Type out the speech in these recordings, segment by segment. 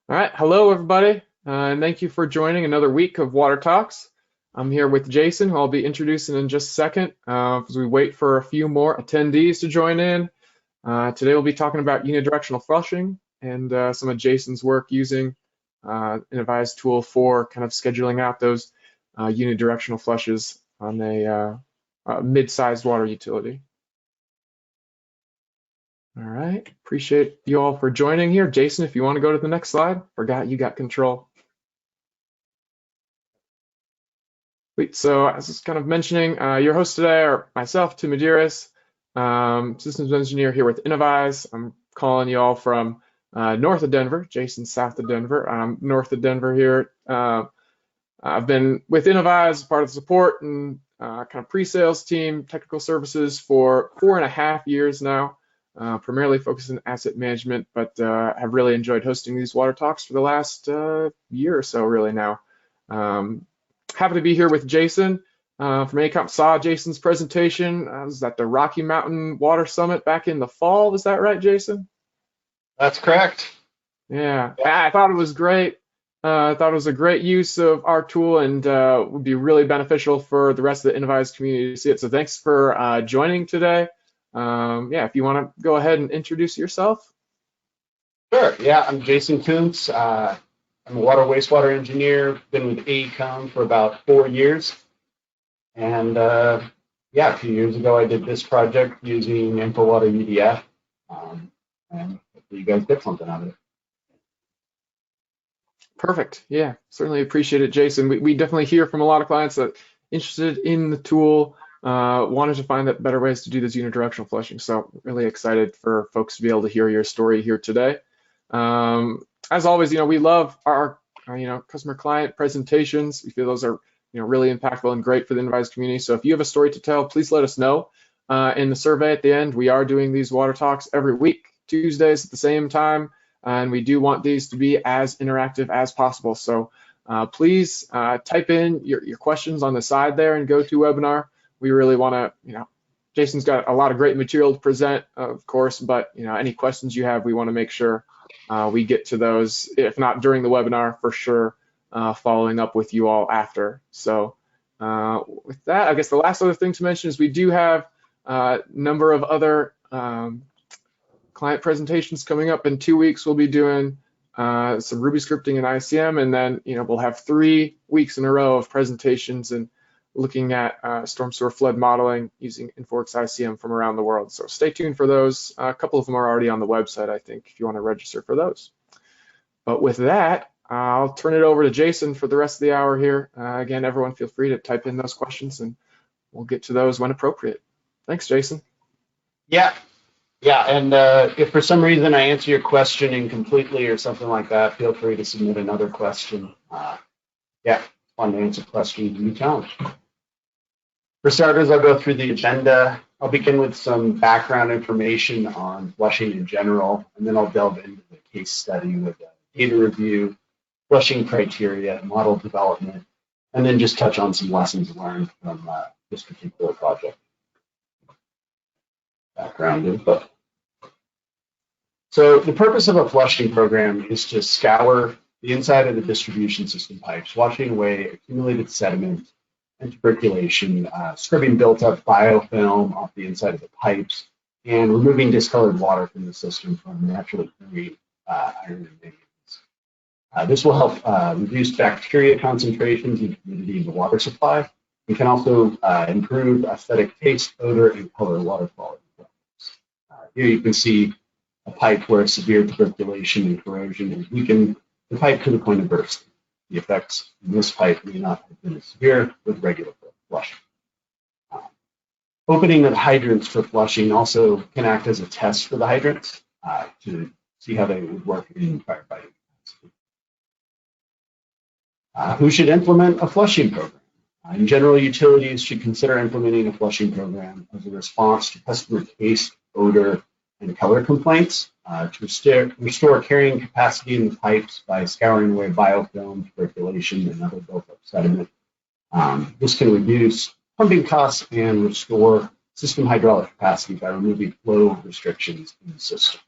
All right, hello everybody, and thank you for joining another week of Water Talks. I'm here with Jason, who I'll be introducing in just a second as we wait for a few more attendees to join in. Today we'll be talking about unidirectional flushing and some of Jason's work using InfoWater tool for kind of scheduling out those unidirectional flushes on a mid-sized water utility. All right, appreciate you all for joining here. Jason, if you want to go to the next slide, forgot you got control. Sweet. So as I was kind of mentioning, your hosts today are myself, Tim Medeiros, systems engineer here with InfoWater. I'm calling you all from north of Denver. Jason's south of Denver. I'm north of Denver here. I've been with InfoWater as part of the support and kind of pre-sales team, technical services for 4.5 years now. Primarily focused in asset management, but have really enjoyed hosting these water talks for the last year or so, really now. Happy to be here with Jason from AECOM. Saw Jason's presentation. I was at the Rocky Mountain Water Summit back in the fall. Was that right, Jason? That's correct. Yeah, I thought it was great. I thought it was a great use of our tool and would be really beneficial for the rest of the InfoWater community to see it. So thanks for joining today. Yeah, if you want to go ahead and introduce yourself. Sure. Yeah, I'm Jason Cootz. I'm a water wastewater engineer. Been with AECOM for about 4 years. And yeah, a few years ago, I did this project using InfoWater UDF. And hopefully you guys get something out of it. Perfect. Yeah, certainly appreciate it, Jason. We definitely hear from a lot of clients that interested in the tool, wanted to find that better ways to do this unidirectional flushing. So really excited for folks to be able to hear your story here today. As always, we love our customer client presentations. We feel those are really impactful and great for the InfoWater community. So if you have a story to tell, please let us know in the survey at the end. We are doing these water talks every week, Tuesdays at the same time, and we do want these to be as interactive as possible. So please type in your questions on the side there and go to webinar. We really want to, Jason's got a lot of great material to present, of course, but any questions you have, we want to make sure we get to those, if not during the webinar, for sure, following up with you all after. So with that, I guess the last other thing to mention is we do have a number of other client presentations coming up. In 2 weeks, we'll be doing some Ruby scripting and ICM, and then we'll have 3 weeks in a row of presentations and looking at storm sewer flood modeling using InfoWater ICM from around the world. So stay tuned for those. A couple of them are already on the website, I think, if you want to register for those. But with that, I'll turn it over to Jason for the rest of the hour here. Again, everyone feel free to type in those questions and we'll get to those when appropriate. Thanks, Jason. Yeah, and if for some reason I answer your question incompletely or something like that, feel free to submit another question. Yeah, fun to answer questions and be challenged. For starters, I'll go through the agenda. I'll begin with some background information on flushing in general, and then I'll delve into the case study with data review, flushing criteria, model development, and then just touch on some lessons learned from this particular project. Background info. So the purpose of a flushing program is to scour the inside of the distribution system pipes, washing away accumulated sediment and tuberculation, scrubbing built-up biofilm off the inside of the pipes, and removing discolored water from the system from naturally occurring iron and manganese. This will help reduce bacteria concentrations and humidity in the water supply, and can also improve aesthetic taste, odor, and color water quality. Here you can see a pipe where severe tuberculation and corrosion has weakened the pipe to the point of bursting. The effects in this pipe may not have been as severe with regular flushing. Opening of hydrants for flushing also can act as a test for the hydrants to see how they would work in firefighting capacity. Who should implement a flushing program? In general, utilities should consider implementing a flushing program as a response to customer taste, odor, and color complaints to restore carrying capacity in the pipes by scouring away biofilm, tuberculation, and other built-up sediment. This can reduce pumping costs and restore system hydraulic capacity by removing flow restrictions in the system.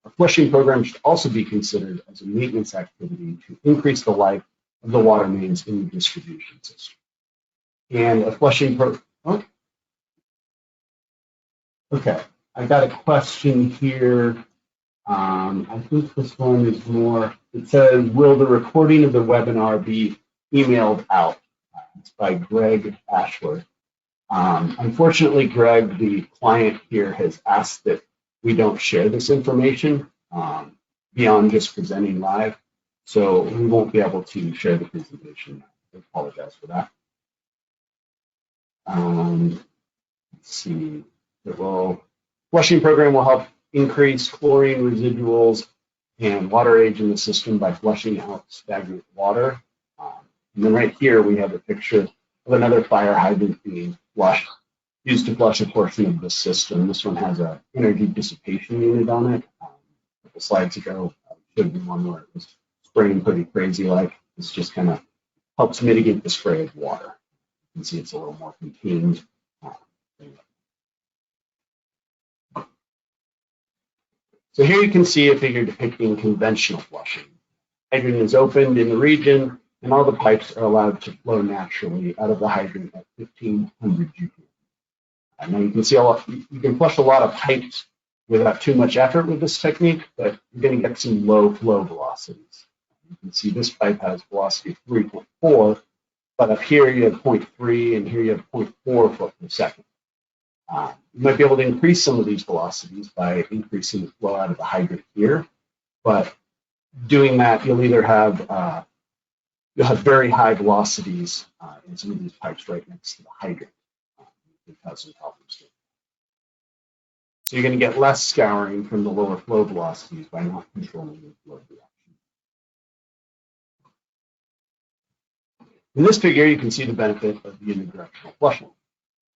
A flushing program should also be considered as a maintenance activity to increase the life of the water mains in the distribution system. And a flushing okay, I got a question here. I think this one is more, it says, will the recording of the webinar be emailed out? It's by Greg Ashworth. Unfortunately, Greg, the client here, has asked that we don't share this information beyond just presenting live. So we won't be able to share the presentation. I apologize for that. Let's see. Flushing program will help increase chlorine residuals and water age in the system by flushing out stagnant water. And then right here we have a picture of another fire hydrant being flushed, used to flush a portion of the system. This one has an energy dissipation unit on it. A couple slides ago, I showed you one where it was spraying pretty crazy like. This just kind of helps mitigate the spray of water. You can see it's a little more contained. So here you can see a figure depicting conventional flushing. Hydrant is opened in the region, and all the pipes are allowed to flow naturally out of the hydrant at 1500 GPM. Now you can see you can flush a lot of pipes without too much effort with this technique, but you're going to get some low flow velocities. You can see this pipe has velocity of 3.4, but up here you have 0.3, and here you have 0.4 foot per second. You might be able to increase some of these velocities by increasing the flow out of the hydrant here, but doing that, you'll either have very high velocities in some of these pipes right next to the hydrant. It cause some problems too. So you're going to get less scouring from the lower flow velocities by not controlling the flow direction. In this figure, you can see the benefit of the unidirectional flushing.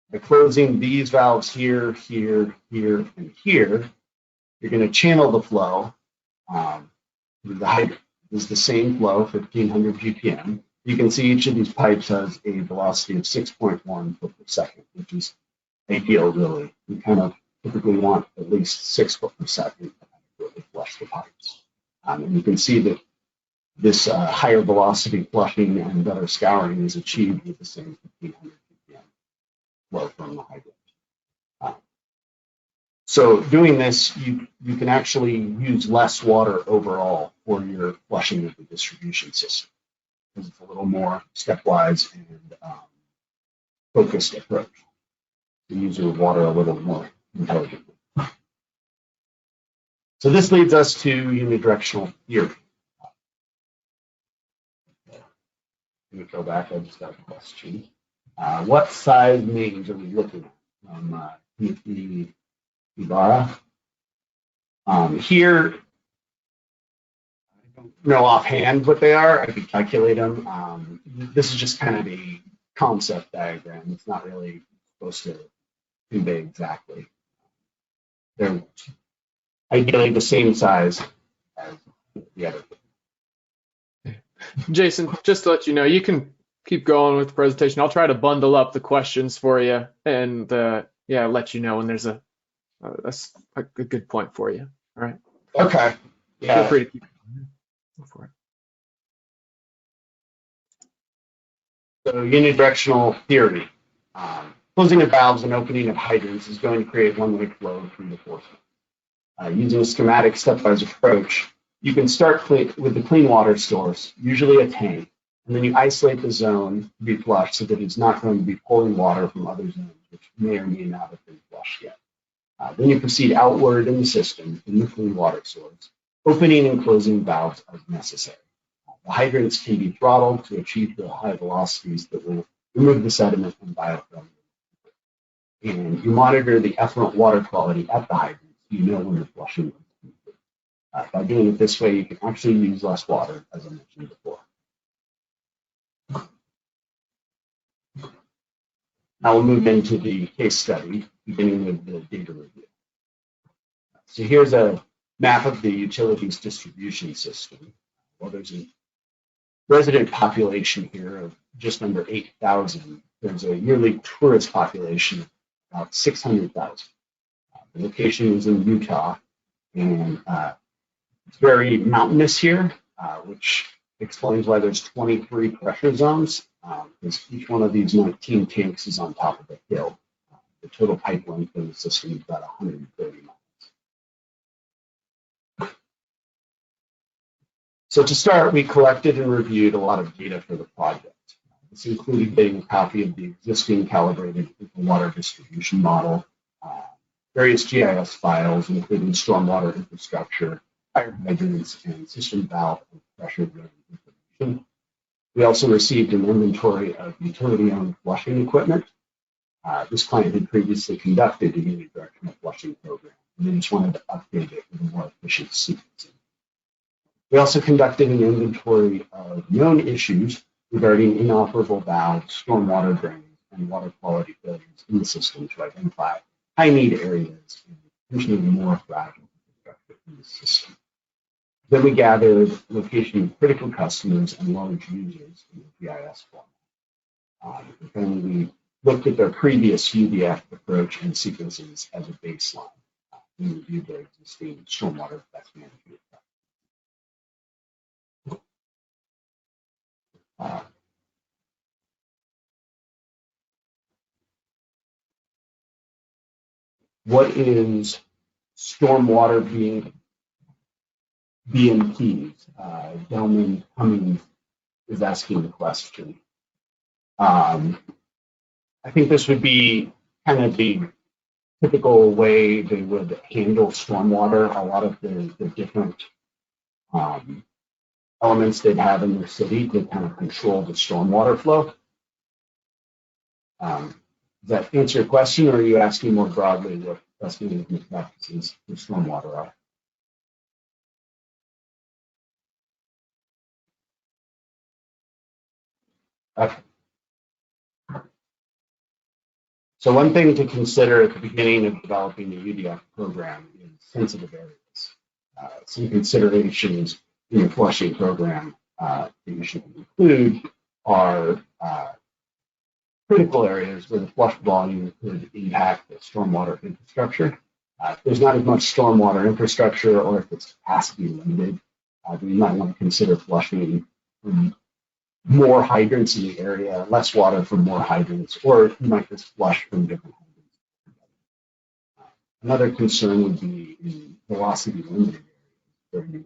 By closing these valves here, here, here, and here, you're going to channel the flow through the hydrant. This is the same flow, 1500 GPM. You can see each of these pipes has a velocity of 6.1 foot per second, which is ideal, really. You kind of typically want at least 6 foot per second to really flush the pipes. And you can see that this higher velocity flushing and better scouring is achieved with the same 1500 GPM flow from the hydrant. So doing this, you can actually use less water overall for your flushing of the distribution system, because it's a little more stepwise and focused approach. You use your water a little more intelligently. So this leads us to unidirectional theory. Let me go back, I just got a question. What size mains are we looking at from Ibarra? Here, I don't know offhand what they are. I could calculate them. This is just kind of a concept diagram. It's not really supposed to convey exactly. They're ideally the same size as the other. Jason, just to let you know, you can keep going with the presentation. I'll try to bundle up the questions for you and let you know when there's a good point for you. All right. Okay. Yeah. Feel free to keep going. Go for it. So unidirectional theory. Closing of valves and opening of hydrants is going to create one-way flow through the force. Using a schematic stepwise approach, you can start with the clean water source, usually a tank, and then you isolate the zone to be flushed so that it's not going to be pulling water from other zones, which may or may not have been flushed yet. Then you proceed outward in the system in the clean water source, opening and closing valves as necessary. The hydrants can be throttled to achieve the high velocities that will remove the sediment and biofilm. And you monitor the effluent water quality at the hydrants so you know when you're flushing them. By doing it this way, you can actually use less water, as I mentioned before. Now we'll move into the case study, beginning with the data review. So here's a map of the utilities distribution system. Well, there's a resident population here of just under 8,000. There's a yearly tourist population of about 600,000. The location is in Utah, and It's very mountainous here, which explains why there's 23 pressure zones, because each one of these 19 tanks is on top of a hill. The total pipe length in the system is about 130 miles. So to start, we collected and reviewed a lot of data for the project. This included getting a copy of the existing calibrated water distribution model, various GIS files, including stormwater infrastructure, fire hydrants, and system valve and pressure drain information. We also received an inventory of utility-owned flushing equipment. This client had previously conducted a unidirectional flushing program, and they just wanted to update it with a more efficient sequencing. We also conducted an inventory of known issues regarding inoperable valves, stormwater drains, and water quality failures in the system to identify high-need areas and potentially more fragile infrastructure in the system. Then we gathered location of critical customers and large users in the GIS format. And then we looked at their previous UDF approach and sequences as a baseline. We reviewed their existing stormwater best management. What is stormwater BMPs? Gentleman Cummings is asking the question. I think this would be kind of the typical way they would handle stormwater. A lot of the different elements they'd have in their city to kind of control the stormwater flow. Does that answer your question, or are you asking more broadly what best management practices for stormwater are? Okay. So one thing to consider at the beginning of developing the UDF program is sensitive areas. Some considerations in your flushing program that you should include are critical areas where the flush volume could impact the stormwater infrastructure. If there's not as much stormwater infrastructure, or if it's capacity limited, then you might want to consider flushing from more hydrants in the area, less water from more hydrants, or you might just flush from different hydrants. Another concern would be in velocity limited areas, where you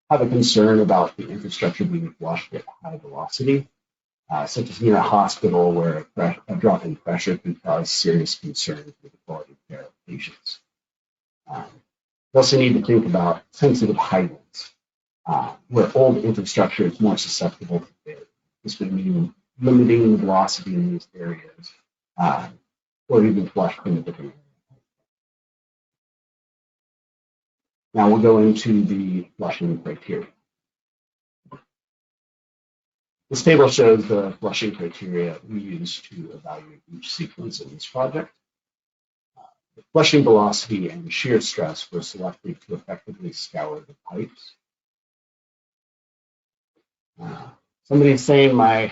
have a concern about the infrastructure being flushed at high velocity, such as near a hospital where a drop in pressure can cause serious concerns with the quality of care of patients. We also need to think about sensitive hydrants, where old infrastructure is more susceptible to failure. This would mean limiting the velocity in these areas, or even flush from a different area. Now we'll go into the flushing criteria. This table shows the flushing criteria we use to evaluate each sequence in this project. The flushing velocity and shear stress were selected to effectively scour the pipes. Somebody's saying I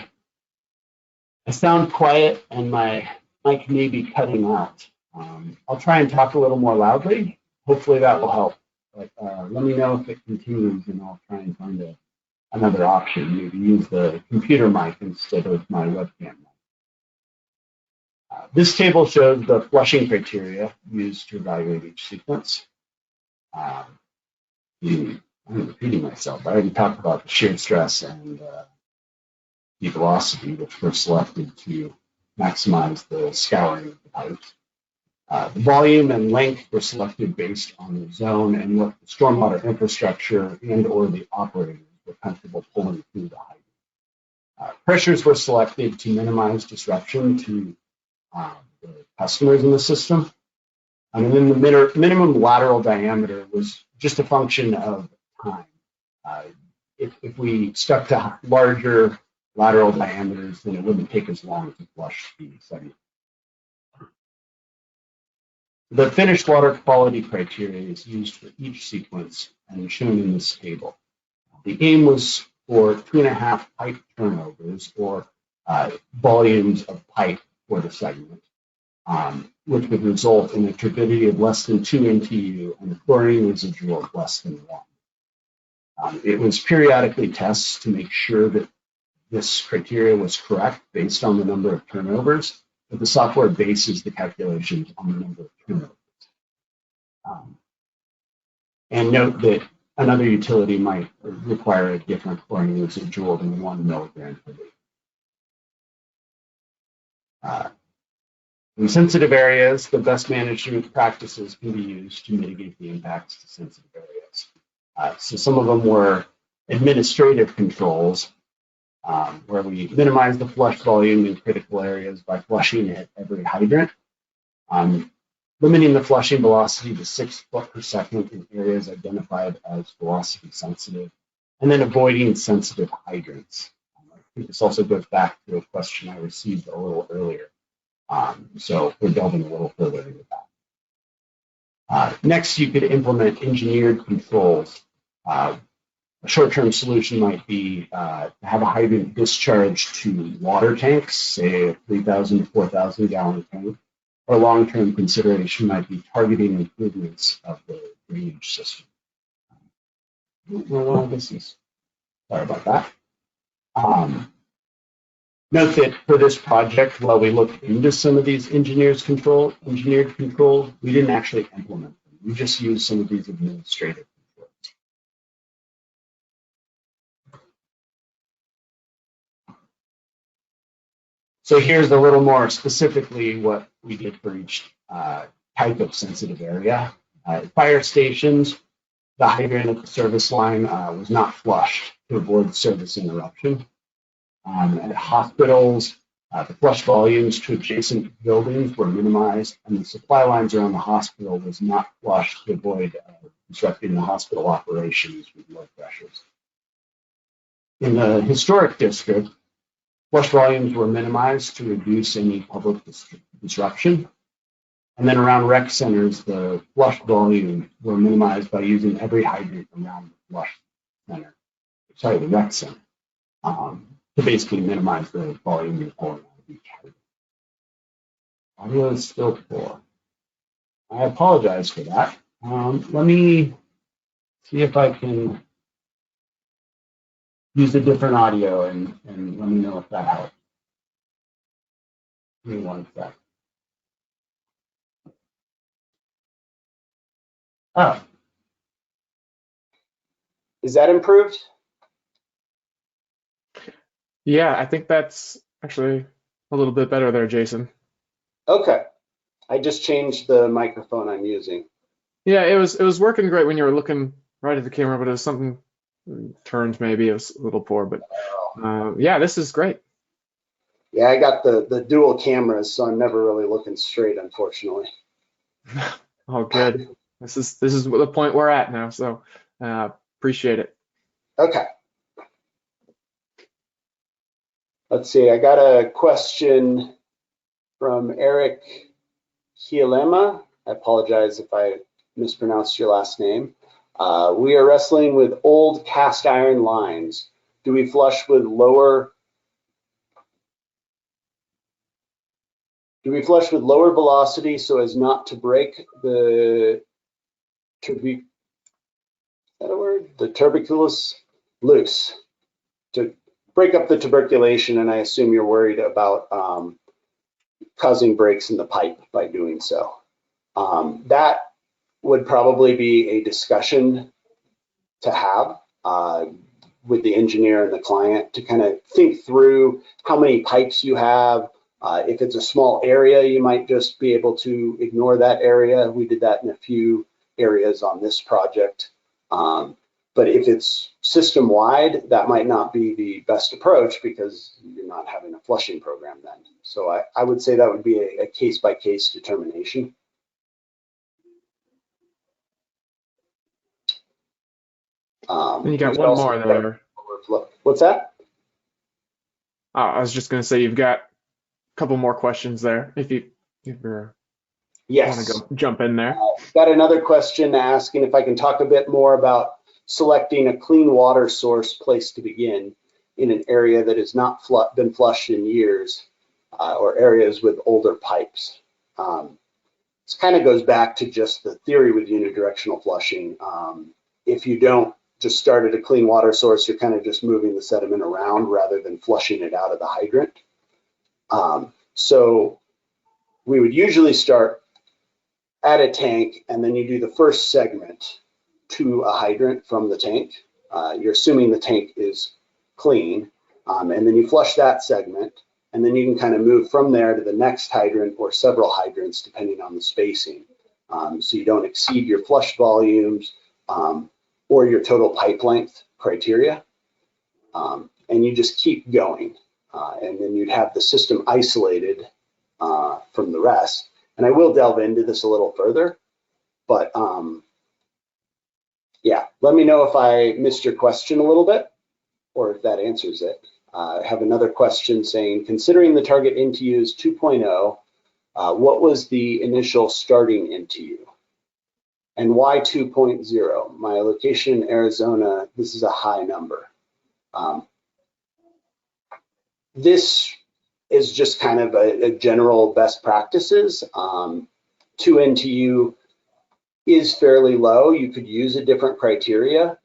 sound quiet and my mic may be cutting out. I'll try and talk a little more loudly. Hopefully that will help. But let me know if it continues, and I'll try and find another option. Maybe use the computer mic instead of my webcam mic. This table shows the flushing criteria used to evaluate each sequence. I'm repeating myself. I already talked about the shear stress and the velocity, which were selected to maximize the scouring of the pipes. The volume and length were selected based on the zone and what the stormwater infrastructure and or the operators were comfortable pulling through the hydrant. Pressures were selected to minimize disruption to the customers in the system. And then the minimum lateral diameter was just a function of time. If we stuck to larger lateral diameters, then it wouldn't take as long to flush the segment. The finished water quality criteria is used for each sequence and shown in this table. The aim was for 2.5 pipe turnovers, or volumes of pipe for the segment, which would result in a turbidity of less than 2 NTU and a chlorine residual of less than 1. It was periodically tested to make sure that this criteria was correct based on the number of turnovers, but the software bases the calculations on the number of turnovers. And note that another utility might require a different chlorine residual than 1 milligram per liter. In sensitive areas, the best management practices can be used to mitigate the impacts to sensitive areas. So some of them were administrative controls, where we minimize the flush volume in critical areas by flushing at every hydrant, limiting the flushing velocity to 6 foot per second in areas identified as velocity sensitive, and then avoiding sensitive hydrants. I think this also goes back to a question I received a little earlier. So we're delving a little further into that. Next, you could implement engineered controls. A short-term solution might be to have a hydrant discharge to water tanks, say a 3,000 to 4,000 gallon tank, or long-term consideration might be targeting improvements of the drainage system. Sorry about that. Note that for this project, while we looked into some of these engineered controls, we didn't actually implement them. We just used some of these administrative controls. So here's a little more specifically what we did for each type of sensitive area. Fire stations, the hydrant at the service line was not flushed to avoid service interruption. At hospitals, the flush volumes to adjacent buildings were minimized, and the supply lines around the hospital was not flushed to avoid disrupting the hospital operations with low pressures. In the historic district, flush volumes were minimized to reduce any public disruption. And then around rec centers, the flush volume were minimized by using every hydrant around the the rec center, to basically minimize the volume you're pulling out of each hydrant. Audio is still poor. I apologize for that. Let me see if I can use a different audio and let me know if that helps. Give me 1 sec. Oh. Is that improved? Yeah, I think that's actually a little bit better there, Jason. Okay. I just changed the microphone I'm using. Yeah, it was working great when you were looking right at the camera, but it was something turned maybe. It was a little poor, but yeah, this is great. Yeah, I got the dual cameras, so I'm never really looking straight, unfortunately. Oh, good. This is the point we're at now, so appreciate it. Okay. Let's see, I got a question from Eric Hielema. I apologize if I mispronounced your last name. We are wrestling with old cast iron lines. Do we flush with lower velocity so as not to break the tuberculous loose? To break up the tuberculation, and I assume you're worried about causing breaks in the pipe by doing so. That would probably be a discussion to have with the engineer and the client to kind of think through how many pipes you have. If it's a small area, you might just be able to ignore that area. We did that in a few areas on this project. But if it's system-wide, that might not be the best approach because you're not having a flushing program then. So I would say that would be a case-by-case determination. And you got one more there. What's that? I was just going to say you've got a couple more questions there if you Yes. want to go jump in there. Got another question asking if I can talk a bit more about selecting a clean water source place to begin in an area that has not been flushed in years or areas with older pipes. This kind of goes back to just the theory with unidirectional flushing. If you don't just start at a clean water source, you're kind of just moving the sediment around rather than flushing it out of the hydrant. So we would usually start at a tank, and then you do the first segment to a hydrant from the tank. You're assuming the tank is clean, and then you flush that segment, and then you can kind of move from there to the next hydrant or several hydrants depending on the spacing. So you don't exceed your flush volumes or your total pipe length criteria, and you just keep going. And then you'd have the system isolated from the rest. And I will delve into this a little further, but yeah, let me know if I missed your question a little bit or if that answers it. I have another question saying, considering the target NTU is 2.0, what was the initial starting NTU? And why 2.0? My location in Arizona, this is a high number. This is just kind of a general best practices. 2 NTU is fairly low. You could use a different criteria.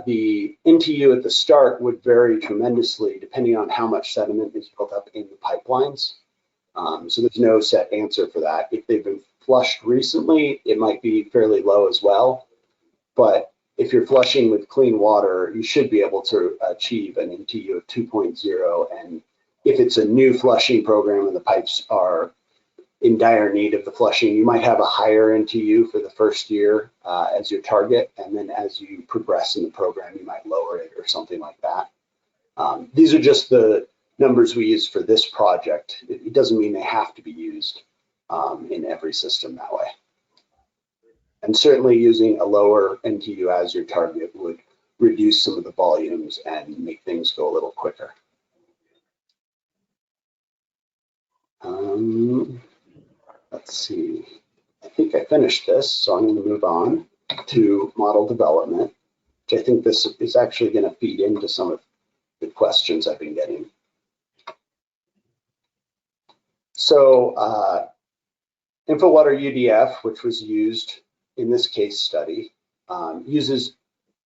The NTU at the start would vary tremendously depending on how much sediment is built up in the pipelines. So there's no set answer for that. If they've been flushed recently, it might be fairly low as well. But if you're flushing with clean water, you should be able to achieve an NTU of 2.0. And if it's a new flushing program and the pipes are in dire need of the flushing, you might have a higher NTU for the first year as your target. And then as you progress in the program, you might lower it or something like that. These are just the numbers we use for this project. It doesn't mean they have to be used in every system that way. And certainly using a lower NTU as your target would reduce some of the volumes and make things go a little quicker. Let's see, I think I finished this, so I'm going to move on to model development, which I think this is actually going to feed into some of the questions I've been getting. So InfoWater UDF, which was used in this case study, uses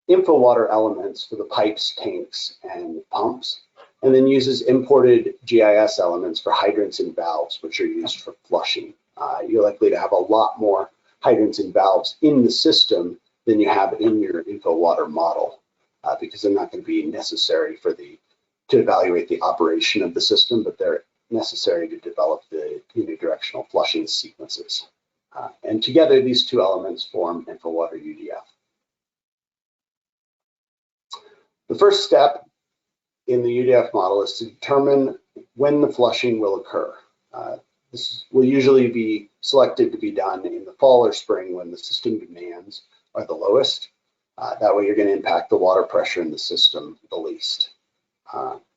InfoWater elements for the pipes, tanks, and pumps, and then uses imported GIS elements for hydrants and valves, which are used for flushing. You're likely to have a lot more hydrants and valves in the system than you have in your InfoWater model, because they're not going to be necessary for to evaluate the operation of the system, but they're necessary to develop the unidirectional flushing sequences. And together, these two elements form InfoWater UDF. The first step in the UDF model is to determine when the flushing will occur. This will usually be selected to be done in the fall or spring when the system demands are the lowest. That way you're going to impact the water pressure in the system the least.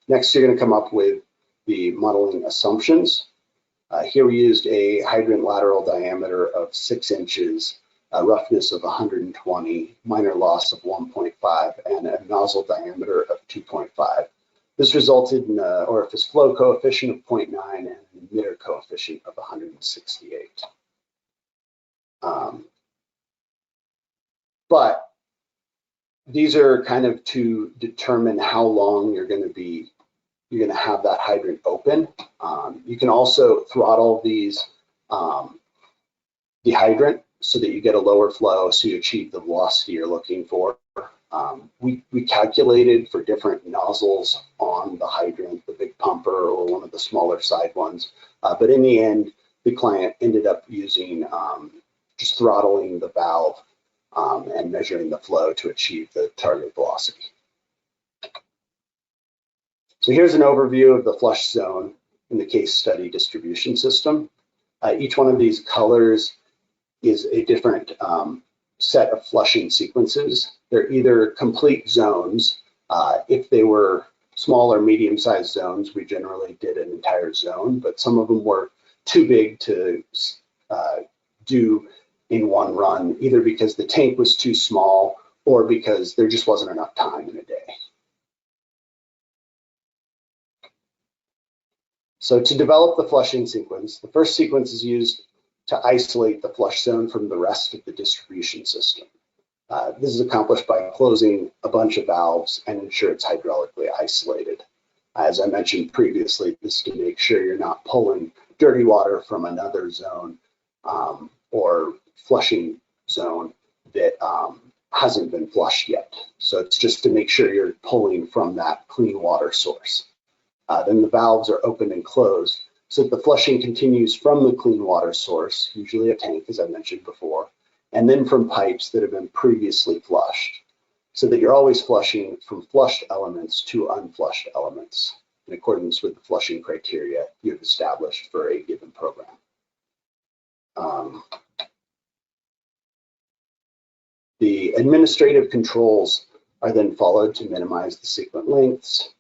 Next, you're going to come up with the modeling assumptions. Here we used a hydrant lateral diameter of 6 inches, a roughness of 120, minor loss of 1.5, and a nozzle diameter of 2.5. This resulted in an orifice flow coefficient of 0.9 and an emitter coefficient of 168. But these are kind of to determine how long you're going to have that hydrant open. You can also throttle these the hydrant so that you get a lower flow, so you achieve the velocity you're looking for. We calculated for different nozzles on the hydrant, the big pumper or one of the smaller side ones. But in the end, the client ended up using just throttling the valve and measuring the flow to achieve the target velocity. So here's an overview of the flush zone in the case study distribution system. Each one of these colors is a different set of flushing sequences. They're either complete zones. If they were small or medium-sized zones, we generally did an entire zone, but some of them were too big to do in one run, either because the tank was too small or because there just wasn't enough time in a day. So to develop the flushing sequence, the first sequence is used to isolate the flush zone from the rest of the distribution system. This is accomplished by closing a bunch of valves and ensure it's hydraulically isolated. As I mentioned previously, this is to make sure you're not pulling dirty water from another zone or flushing zone that hasn't been flushed yet. So it's just to make sure you're pulling from that clean water source. Then the valves are opened and closed so that the flushing continues from the clean water source, usually a tank, as I mentioned before, and then from pipes that have been previously flushed, so that you're always flushing from flushed elements to unflushed elements in accordance with the flushing criteria you've established for a given program. The administrative controls are then followed to minimize the sequent lengths,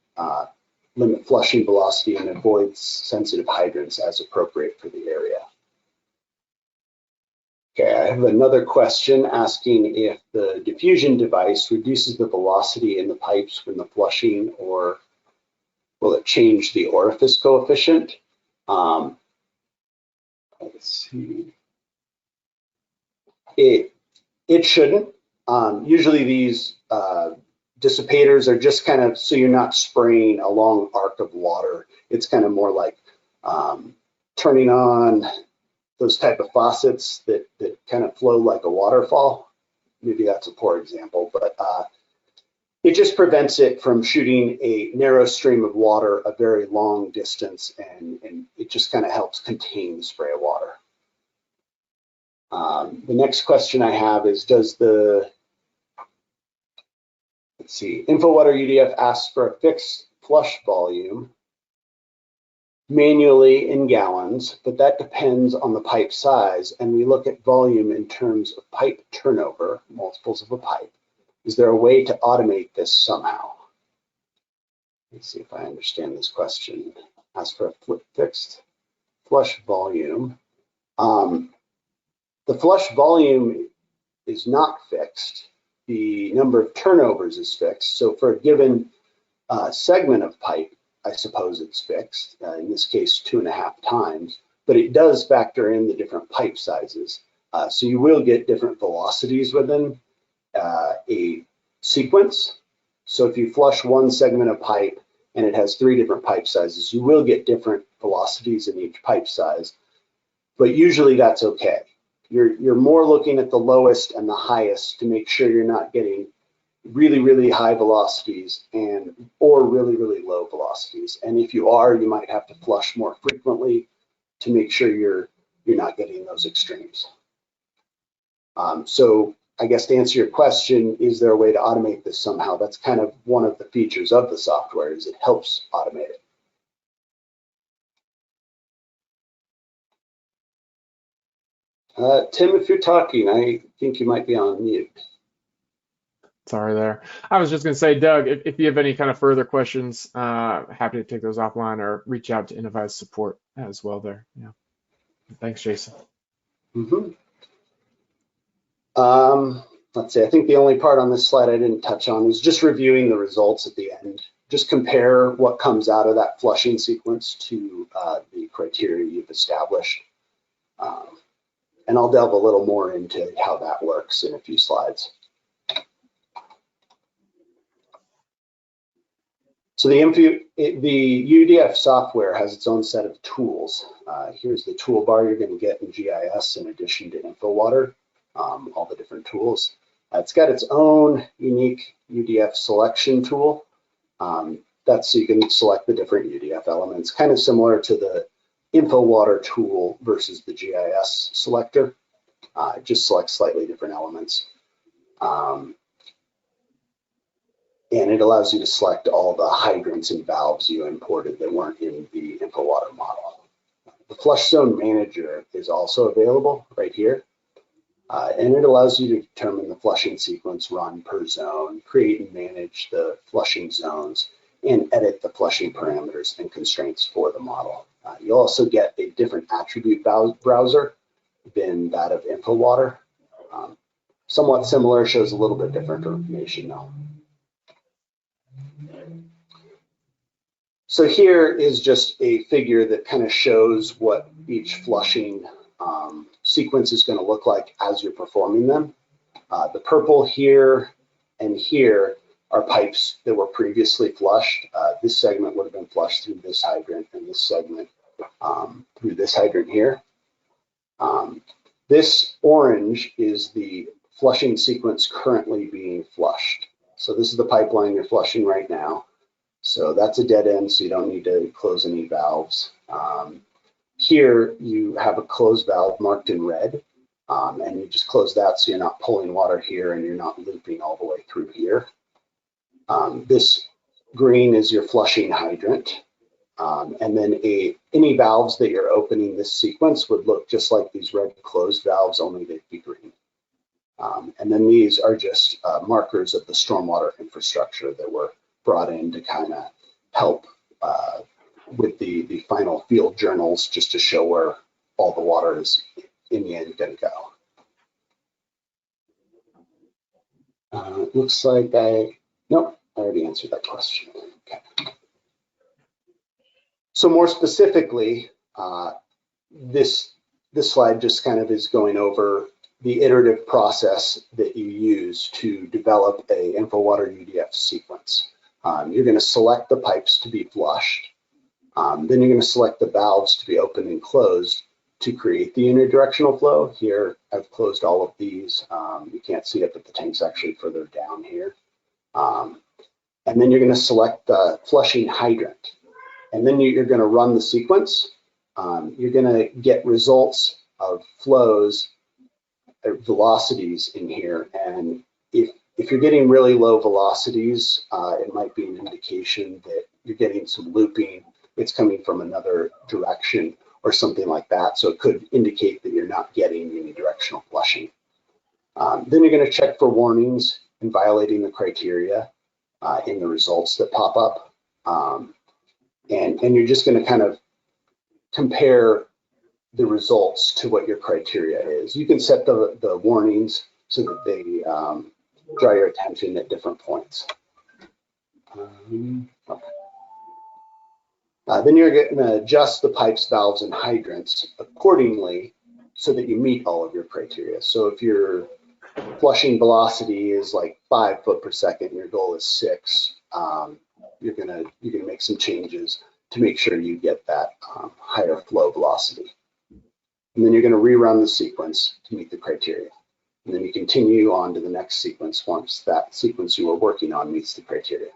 limit flushing velocity, and avoid sensitive hydrants as appropriate for the area. Okay, I have another question asking if the diffusion device reduces the velocity in the pipes when the flushing, or will it change the orifice coefficient? Let's see. It shouldn't. Usually these dissipators are just kind of so you're not spraying a long arc of water. It's kind of more like turning on those type of faucets that kind of flow like a waterfall. Maybe that's a poor example, but it just prevents it from shooting a narrow stream of water a very long distance, and it just kind of helps contain the spray of water. The next question I have is, does the, let's see, InfoWater UDF asks for a fixed flush volume manually in gallons, but that depends on the pipe size, and we look at volume in terms of pipe turnover, multiples of a pipe. Is there a way to automate this somehow? Let's see if I understand this question. Ask for a fixed flush volume. The flush volume is not fixed. The number of turnovers is fixed. So for a given segment of pipe, I suppose it's fixed, in this case 2.5 times, but it does factor in the different pipe sizes. So you will get different velocities within a sequence. So if you flush one segment of pipe and it has 3 different pipe sizes, you will get different velocities in each pipe size, but usually that's okay. You're more looking at the lowest and the highest to make sure you're not getting really, really high velocities or really, really low velocities. And if you are, you might have to flush more frequently to make sure you're not getting those extremes. So I guess to answer your question, is there a way to automate this somehow? That's kind of one of the features of the software, is it helps automate it. Tim, if you're talking, I think you might be on mute. Sorry there. I was just going to say, Doug, if you have any kind of further questions, happy to take those offline or reach out to Innovize support as well there. Yeah. Thanks, Jason. Let's see, I think the only part on this slide I didn't touch on is just reviewing the results at the end. Just compare what comes out of that flushing sequence to the criteria you've established. And I'll delve a little more into how that works in a few slides. So the UDF software has its own set of tools. Here's the toolbar you're going to get in GIS in addition to InfoWater, all the different tools. It's got its own unique UDF selection tool. That's so you can select the different UDF elements, kind of similar to the InfoWater tool versus the GIS selector. It just selects slightly different elements. And it allows you to select all the hydrants and valves you imported that weren't in the InfoWater model. The Flush Zone Manager is also available right here. And it allows you to determine the flushing sequence run per zone, create and manage the flushing zones, and edit the flushing parameters and constraints for the model. You'll also get a different attribute browser than that of InfoWater. Somewhat similar, shows a little bit different information though. So here is just a figure that kind of shows what each flushing sequence is going to look like as you're performing them. The purple here and here are pipes that were previously flushed. This segment would have been flushed through this hydrant, and this segment through this hydrant here. This orange is the flushing sequence currently being flushed. So this is the pipeline you're flushing right now. So that's a dead end, so you don't need to close any valves. Here you have a closed valve marked in red, and you just close that so you're not pulling water here and you're not looping all the way through here. This green is your flushing hydrant. And then any valves that you're opening this sequence would look just like these red closed valves, only they'd be green. And then these are just markers of the stormwater infrastructure that were brought in to kind of help with the final field journals, just to show where all the water is in the end going to go. It looks like nope, I already answered that question. Okay. So more specifically, this slide just kind of is going over the iterative process that you use to develop a InfoWater UDF sequence. You're going to select the pipes to be flushed. Then you're going to select the valves to be open and closed to create the unidirectional flow. Here, I've closed all of these. You can't see it, but the tank's actually further down here. And then you're going to select the flushing hydrant. And then you're going to run the sequence. You're going to get results of flows, velocities in here. And if you're getting really low velocities, it might be an indication that you're getting some looping. It's coming from another direction or something like that. So it could indicate that you're not getting unidirectional flushing. Then you're going to check for warnings and violating the criteria in the results that pop up. And you're just going to kind of compare the results to what your criteria is. You can set the warnings so that they draw your attention at different points. Okay. Then you're going to adjust the pipes, valves, and hydrants accordingly so that you meet all of your criteria. So if your flushing velocity is like 5 foot per second, and your goal is 6, you're gonna make some changes to make sure you get that higher flow velocity. And then you're going to rerun the sequence to meet the criteria. And then you continue on to the next sequence once that sequence you were working on meets the criteria.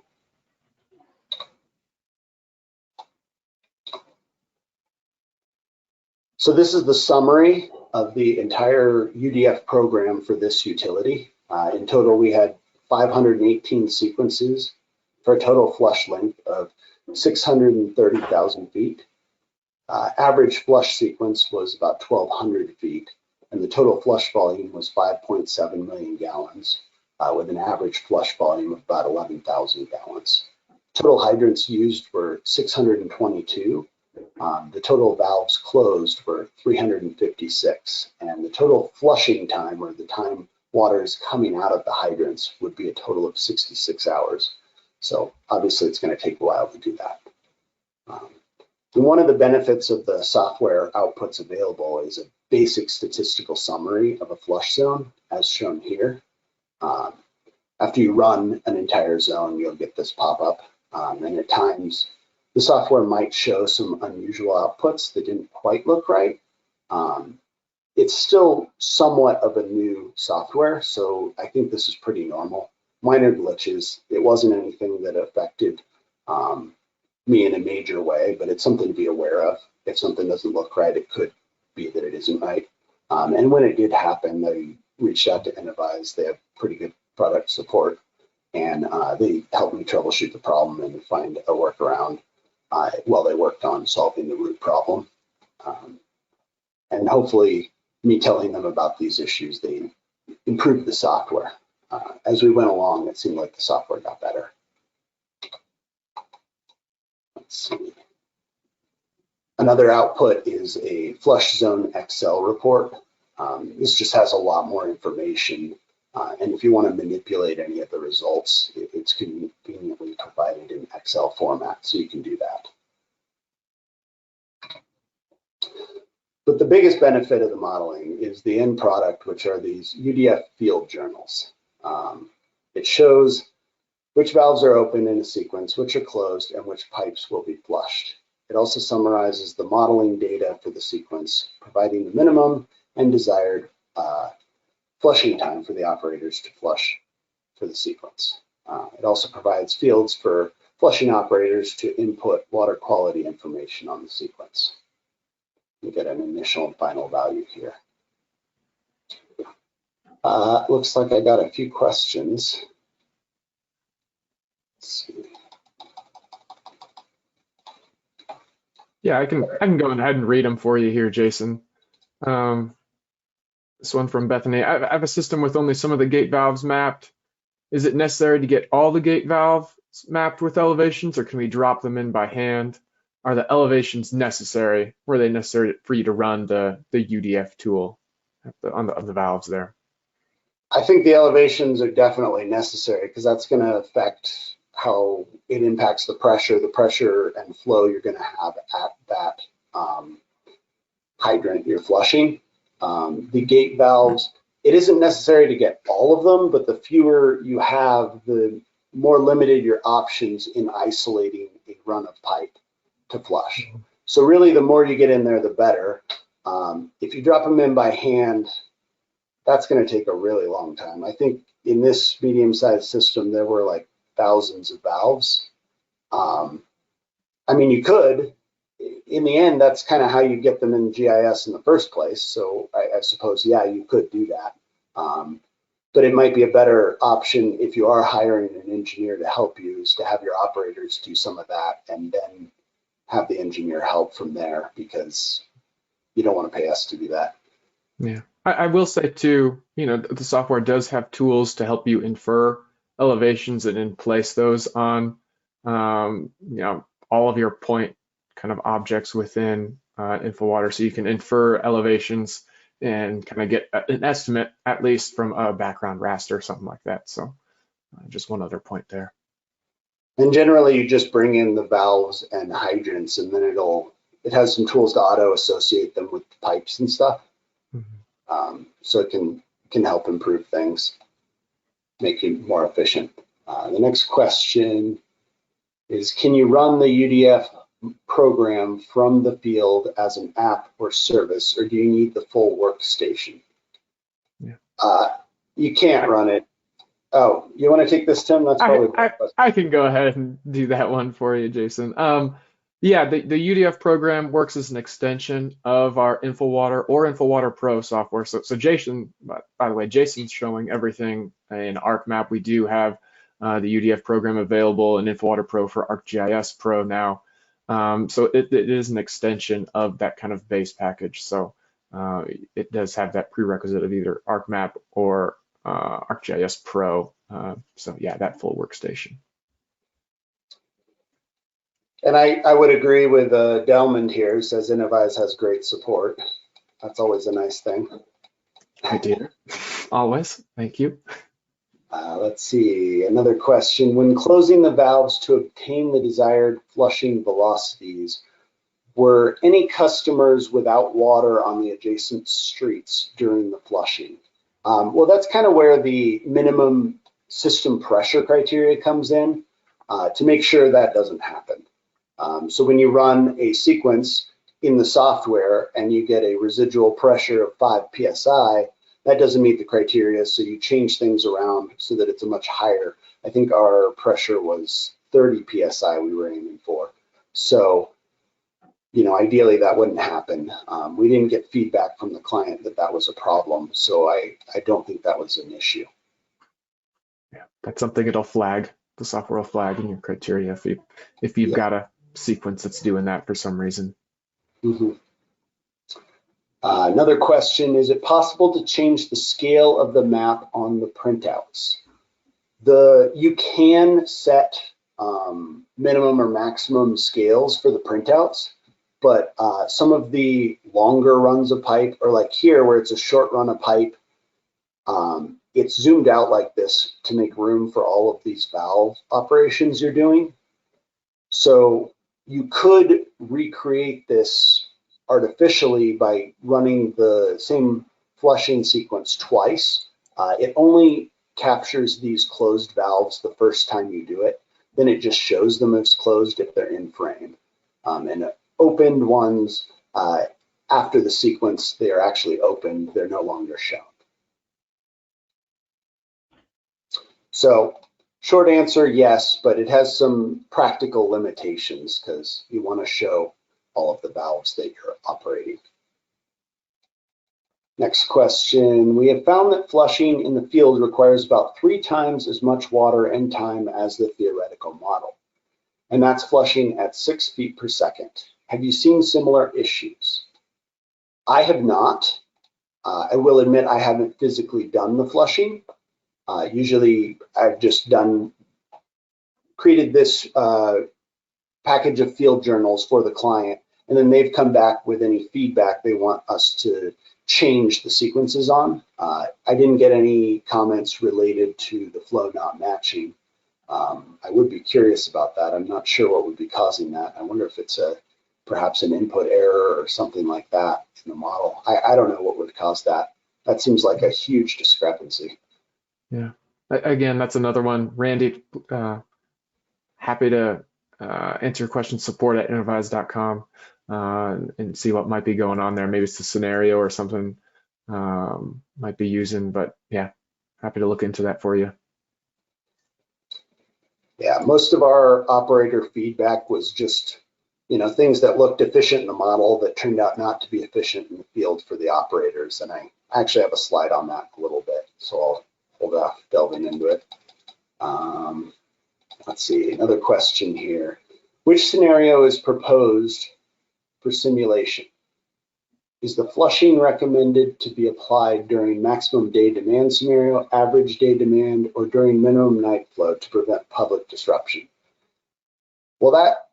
So this is the summary of the entire UDF program for this utility. In total, we had 518 sequences for a total flush length of 630,000 feet. Average flush sequence was about 1,200 feet, and the total flush volume was 5.7 million gallons, with an average flush volume of about 11,000 gallons. Total hydrants used were 622. The total valves closed were 356, and the total flushing time, or the time water is coming out of the hydrants, would be a total of 66 hours. So obviously it's going to take a while to do that. And one of the benefits of the software outputs available is a basic statistical summary of a flush zone, as shown here. After you run an entire zone, you'll get this pop-up, and at times the software might show some unusual outputs that didn't quite look right. It's still somewhat of a new software, so I think this is pretty normal. Minor glitches. It wasn't anything that affected me in a major way, but it's something to be aware of. If something doesn't look right, it could be that it isn't right. And when it did happen, they reached out to Innovise. They have pretty good product support, and they helped me troubleshoot the problem and find a workaround while they worked on solving the root problem. And hopefully, me telling them about these issues, they improved the software. As we went along, it seemed like the software got better. Let's see. Another output is a flush zone Excel report. This just has a lot more information. And if you want to manipulate any of the results, it's conveniently provided in Excel format, so you can do that. But But the biggest benefit of the modeling is the end product, which are these UDF field journals. It shows which valves are open in a sequence, which are closed, and which pipes will be flushed. It also summarizes the modeling data for the sequence, providing the minimum and desired flushing time for the operators to flush for the sequence. It also provides fields for flushing operators to input water quality information on the sequence. You get an initial and final value here. Looks like I got a few questions. Let's see. Yeah, I can go ahead and read them for you here, Jason. This one from Bethany. I have a system with only some of the gate valves mapped. Is it necessary to get all the gate valves mapped with elevations, or can we drop them in by hand? Are the elevations necessary? Were they necessary for you to run the UDF tool on the valves there? I think the elevations are definitely necessary because that's going to affect how it impacts the pressure and flow you're going to have at that hydrant you're flushing. The gate valves, it isn't necessary to get all of them, but the fewer you have, the more limited your options in isolating a run of pipe to flush. So really, the more you get in there, the better. If you drop them in by hand, that's going to take a really long time. I think in this medium-sized system, there were like thousands of valves. I mean, you could. In the end, that's kind of how you get them in GIS in the first place. So I suppose, yeah, you could do that. But it might be a better option if you are hiring an engineer to help you, is to have your operators do some of that and then have the engineer help from there, because you don't want to pay us to do that. Yeah, I will say too, the software does have tools to help you infer elevations and then place those on, all of your point kind of objects within InfoWater, so you can infer elevations and kind of get an estimate, at least from a background raster or something like that. So just one other point there. And generally, you just bring in the valves and hydrants, and then it has some tools to auto associate them with the pipes and stuff. Mm-hmm. So it can help improve things, make you more efficient. The next question is, can you run the UDF program from the field as an app or service, or do you need the full workstation? Yeah. You can't run it. Oh, you want to take this, Tim? That's probably I can go ahead and do that one for you, Jason. Yeah, the UDF program works as an extension of our InfoWater or InfoWater Pro software. So Jason, by the way, Jason's showing everything in ArcMap. We do have the UDF program available in InfoWater Pro for ArcGIS Pro now. So it is an extension of that kind of base package. So it does have that prerequisite of either ArcMap or ArcGIS Pro. So yeah, that full workstation. And I would agree with Delmond here, who says Innovize has great support. That's always a nice thing. I do. Always. Thank you. Let's see, another question. When closing the valves to obtain the desired flushing velocities, were any customers without water on the adjacent streets during the flushing? Well, that's kind of where the minimum system pressure criteria comes in, to make sure that doesn't happen. So when you run a sequence in the software and you get a residual pressure of 5 psi, that doesn't meet the criteria, so you change things around so that it's a much higher. I think our pressure was 30 psi we were aiming for. So, ideally that wouldn't happen. We didn't get feedback from the client that that was a problem, so I don't think that was an issue. Yeah, that's something it'll flag. The software will flag in your criteria if you've got a sequence that's doing that for some reason. Mm-hmm. Another question, is it possible to change the scale of the map on the printouts? You can set minimum or maximum scales for the printouts, but some of the longer runs of pipe, or like here where it's a short run of pipe, it's zoomed out like this to make room for all of these valve operations you're doing. So you could recreate this artificially by running the same flushing sequence twice. It only captures these closed valves the first time you do it. Then it just shows them as closed if they're in frame. And opened ones, after the sequence, they are actually opened. They're no longer shown. So short answer, yes, but it has some practical limitations because you want to show all of the valves that you're operating. Next question. We have found that flushing in the field requires about 3 times as much water and time as the theoretical model. And that's flushing at 6 feet per second. Have you seen similar issues? I have not. I will admit I haven't physically done the flushing. Usually I've just created this package of field journals for the client, and then they've come back with any feedback they want us to change the sequences on. I didn't get any comments related to the flow not matching. I would be curious about that. I'm not sure what would be causing that. I wonder if it's perhaps an input error or something like that in the model. I don't know what would cause that. That seems like a huge discrepancy. Yeah. Again, that's another one. Randy, happy to answer your question, support@innovise.com, and see what might be going on there. Maybe it's a scenario or something might be using, but yeah, happy to look into that for you. Yeah, most of our operator feedback was just, things that looked efficient in the model that turned out not to be efficient in the field for the operators. And I actually have a slide on that a little bit, so I'll hold off delving into it. Let's see, another question here. Which scenario is proposed for simulation? Is the flushing recommended to be applied during maximum day demand scenario, average day demand, or during minimum night flow to prevent public disruption? Well, that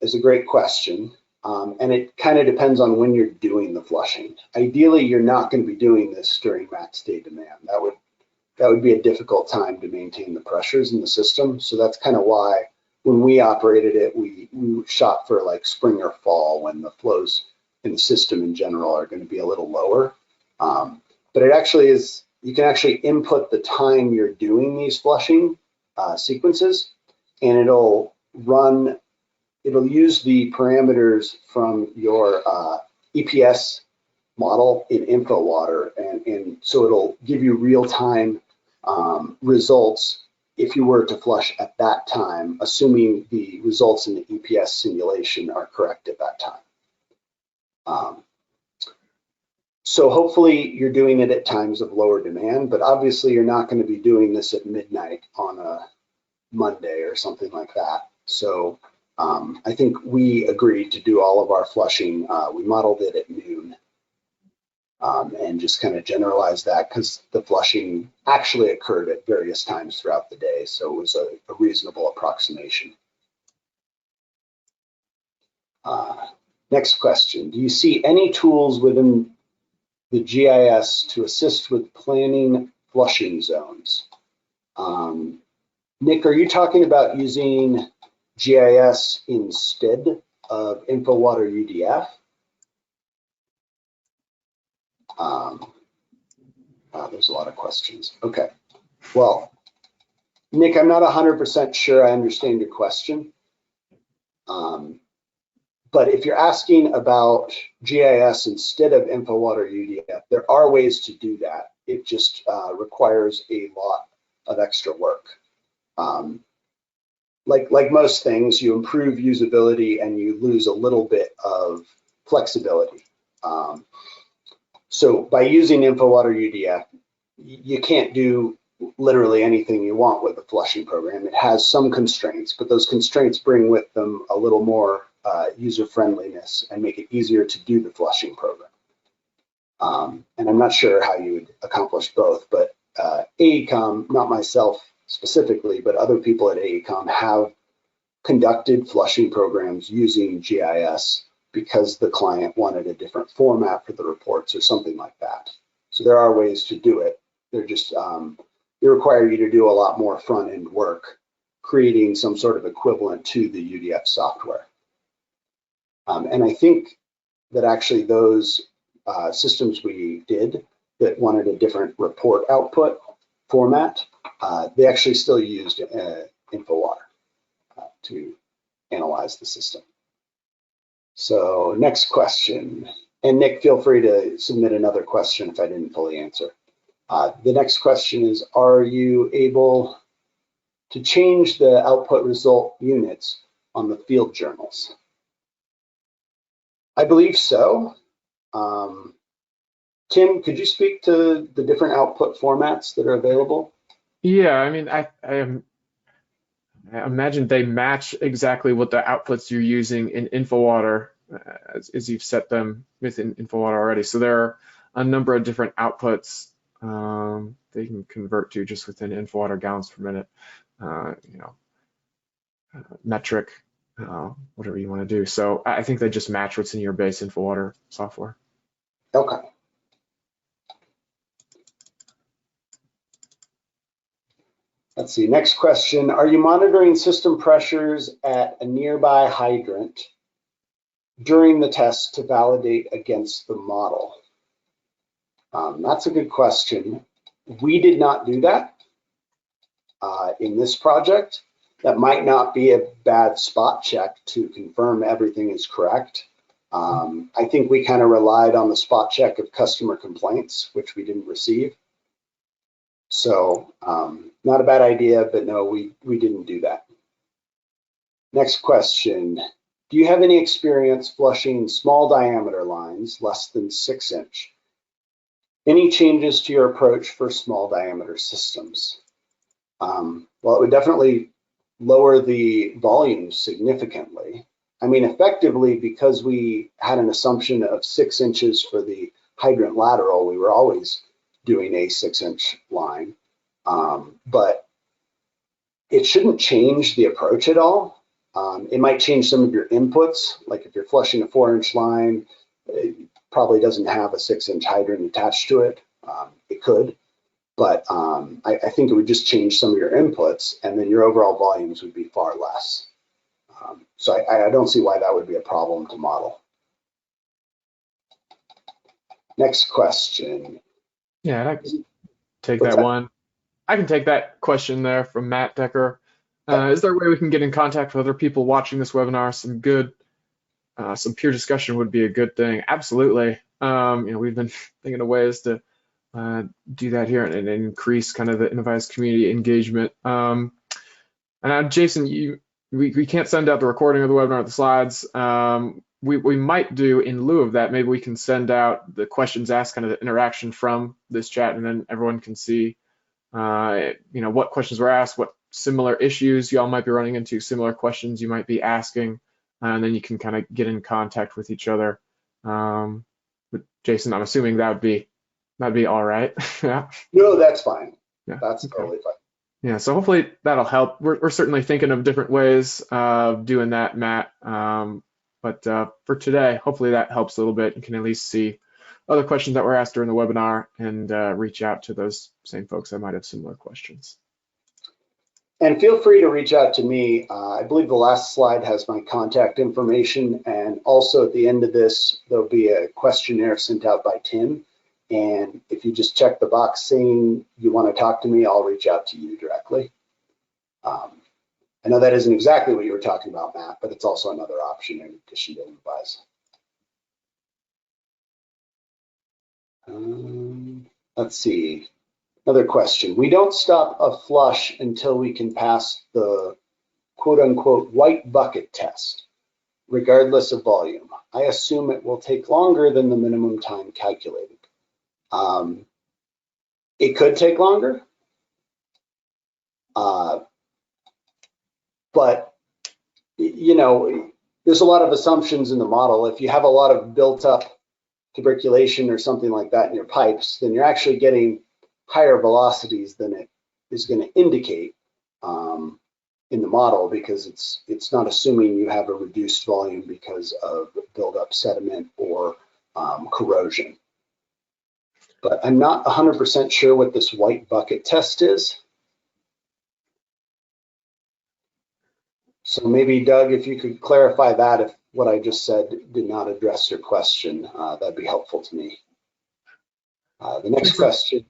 is a great question, and it kind of depends on when you're doing the flushing. Ideally, you're not going to be doing this during max day demand. That would be a difficult time to maintain the pressures in the system. So that's kind of why when we operated it, we shot for like spring or fall when the flows in the system in general are going to be a little lower. But it actually is, you can actually input the time you're doing these flushing sequences, and it'll use the parameters from your EPS model in InfoWater, and so it'll give you real-time results if you were to flush at that time, assuming the results in the EPS simulation are correct at that time. So hopefully you're doing it at times of lower demand, but obviously you're not going to be doing this at midnight on a Monday or something like that. So I think we agreed to do all of our flushing. We modeled it at noon. And just kind of generalize that because the flushing actually occurred at various times throughout the day. So it was a reasonable approximation. Next question. Do you see any tools within the GIS to assist with planning flushing zones? Nick, are you talking about using GIS instead of InfoWater UDF? There's a lot of questions. Okay. Well, Nick, I'm not 100% sure I understand your question. But if you're asking about GIS instead of InfoWater UDF, there are ways to do that. It just requires a lot of extra work. Like most things, you improve usability and you lose a little bit of flexibility. So by using InfoWater UDF, you can't do literally anything you want with the flushing program. It has some constraints, but those constraints bring with them a little more user friendliness and make it easier to do the flushing program. And I'm not sure how you would accomplish both, but AECOM, not myself specifically, but other people at AECOM have conducted flushing programs using GIS because the client wanted a different format for the reports or something like that. So there are ways to do it. They're just, they require you to do a lot more front-end work, creating some sort of equivalent to the UDF software. And I think that actually those systems we did that wanted a different report output format, they actually still used InfoWater to analyze the system. So next question, and Nick, feel free to submit another question if I didn't fully answer. The next question is, are you able to change the output result units on the field journals? I believe so. Tim, could you speak to the different output formats that are available? Yeah, I mean, I imagine they match exactly what the outputs you're using in InfoWater as you've set them within InfoWater already. So there are a number of different outputs they can convert to just within InfoWater gallons per minute, metric, whatever you want to do. So I think they just match what's in your base InfoWater software. Okay. Let's see, next question. Are you monitoring system pressures at a nearby hydrant during the test to validate against the model? That's a good question. We did not do that in this project. That might not be a bad spot check to confirm everything is correct. I think we kind of relied on the spot check of customer complaints, which we didn't receive. So not a bad idea, but no, we didn't do that. Next question. Do you have any experience flushing small diameter lines, less than 6 inch? Any changes to your approach for small diameter systems? Well, it would definitely lower the volume significantly. I mean, effectively, because we had an assumption of 6 inches for the hydrant lateral, we were always doing a 6 inch line, but it shouldn't change the approach at all. It might change some of your inputs, like if you're flushing a 4 inch line, it probably doesn't have a 6 inch hydrant attached to it. It could, but I think it would just change some of your inputs, and then your overall volumes would be far less. So I don't see why that would be a problem to model. Next question. Yeah, I can take that one. I can take that question there from Matt Decker. Is there a way we can get in contact with other people watching this webinar? Some peer discussion would be a good thing. Absolutely. We've been thinking of ways to do that here and increase kind of the InnoVise community engagement. And Jason, we can't send out the recording of the webinar, the slides. We might do in lieu of that, maybe we can send out the questions asked, kind of the interaction from this chat, and then everyone can see what questions were asked, what similar issues y'all might be running into, similar questions you might be asking, and then you can kind of get in contact with each other. But Jason, I'm assuming that'd be all right. Yeah. No, that's fine. Yeah. That's totally fine. Yeah, so hopefully that'll help. We're certainly thinking of different ways of doing that, Matt. But for today, hopefully that helps a little bit. You can at least see other questions that were asked during the webinar and reach out to those same folks that might have similar questions. And feel free to reach out to me. I believe the last slide has my contact information, and also at the end of this, there'll be a questionnaire sent out by Tim. And if you just check the box saying you want to talk to me, I'll reach out to you directly. I know that isn't exactly what you were talking about, Matt, but it's also another option in addition to InfoWise. Let's see. Another question. We don't stop a flush until we can pass the quote unquote white bucket test, regardless of volume. I assume it will take longer than the minimum time calculated. It could take longer, but there's a lot of assumptions in the model. If you have a lot of built up tuberculation or something like that in your pipes, then you're actually getting higher velocities than it is going to indicate in the model, because it's not assuming you have a reduced volume because of buildup sediment or corrosion. But I'm not 100% sure what this white bucket test is. So maybe Doug, if you could clarify that, if what I just said did not address your question, that'd be helpful to me. The next question.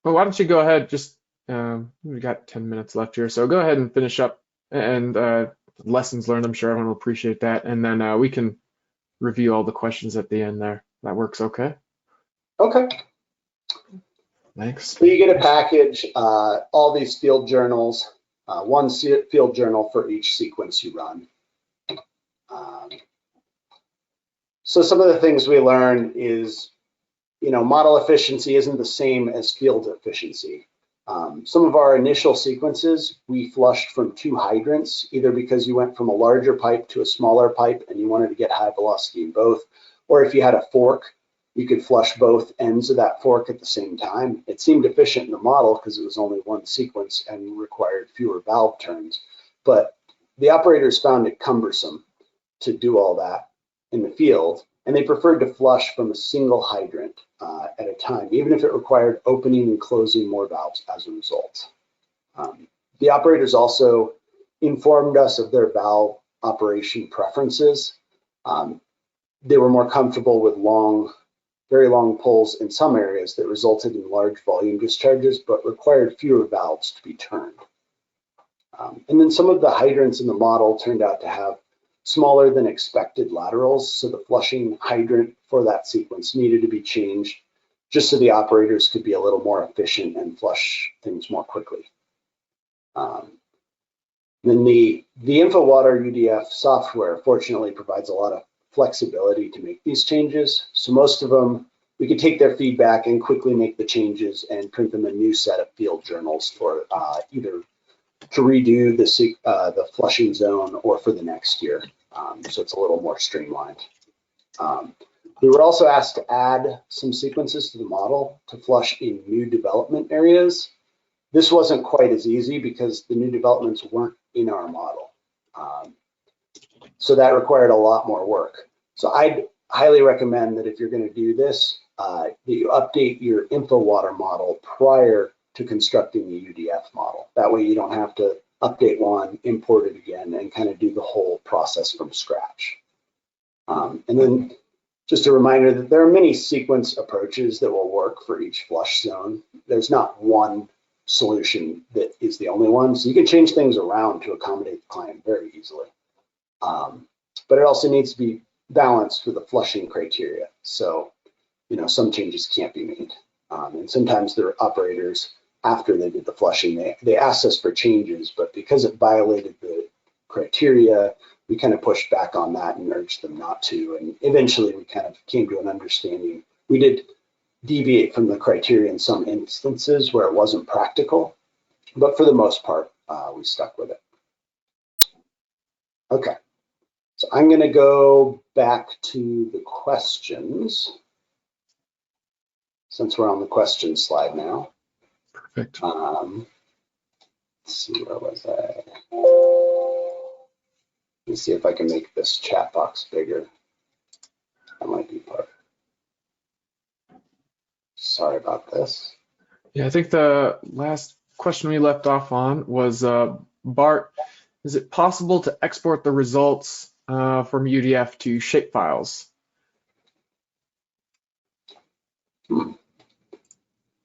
Well, why don't you go ahead? Just we got 10 minutes left here, so go ahead and finish up and lessons learned. I'm sure everyone will appreciate that, and then we can review all the questions at the end there. That works okay? Okay. Thanks. So you get a package, all these field journals, one field journal for each sequence you run. So some of the things we learn is, model efficiency isn't the same as field efficiency. Some of our initial sequences, we flushed from 2 hydrants, either because you went from a larger pipe to a smaller pipe and you wanted to get high velocity in both, or if you had a fork, you could flush both ends of that fork at the same time. It seemed efficient in the model because it was only one sequence and required fewer valve turns, but the operators found it cumbersome to do all that in the field, and they preferred to flush from a single hydrant at a time, even if it required opening and closing more valves as a result. The operators also informed us of their valve operation preferences. They were more comfortable with very long pulls in some areas that resulted in large volume discharges, but required fewer valves to be turned. And then some of the hydrants in the model turned out to have smaller than expected laterals, so the flushing hydrant for that sequence needed to be changed just so the operators could be a little more efficient and flush things more quickly. Then the InfoWater UDF software fortunately provides a lot of flexibility to make these changes. So most of them, we could take their feedback and quickly make the changes and print them a new set of field journals for either to redo the flushing zone or for the next year. So it's a little more streamlined. We were also asked to add some sequences to the model to flush in new development areas. This wasn't quite as easy because the new developments weren't in our model. So that required a lot more work. So I'd highly recommend that if you're going to do this, that you update your InfoWater model prior to constructing the UDF model. That way you don't have to update one, import it again, and kind of do the whole process from scratch. And then just a reminder that there are many sequence approaches that will work for each flush zone. There's not one solution that is the only one. So you can change things around to accommodate the client very easily. But it also needs to be balanced with the flushing criteria. So, some changes can't be made. And sometimes there are operators, after they did the flushing, they asked us for changes, but because it violated the criteria, we kind of pushed back on that and urged them not to. And eventually we kind of came to an understanding. We did deviate from the criteria in some instances where it wasn't practical, but for the most part, we stuck with it. Okay, so I'm going to go back to the questions since we're on the question slide now. Perfect. Let's see, where was I? Let me see if I can make this chat box bigger. That might be part. Sorry about this. Yeah, I think the last question we left off on was, Bart, is it possible to export the results from UDF to shapefiles?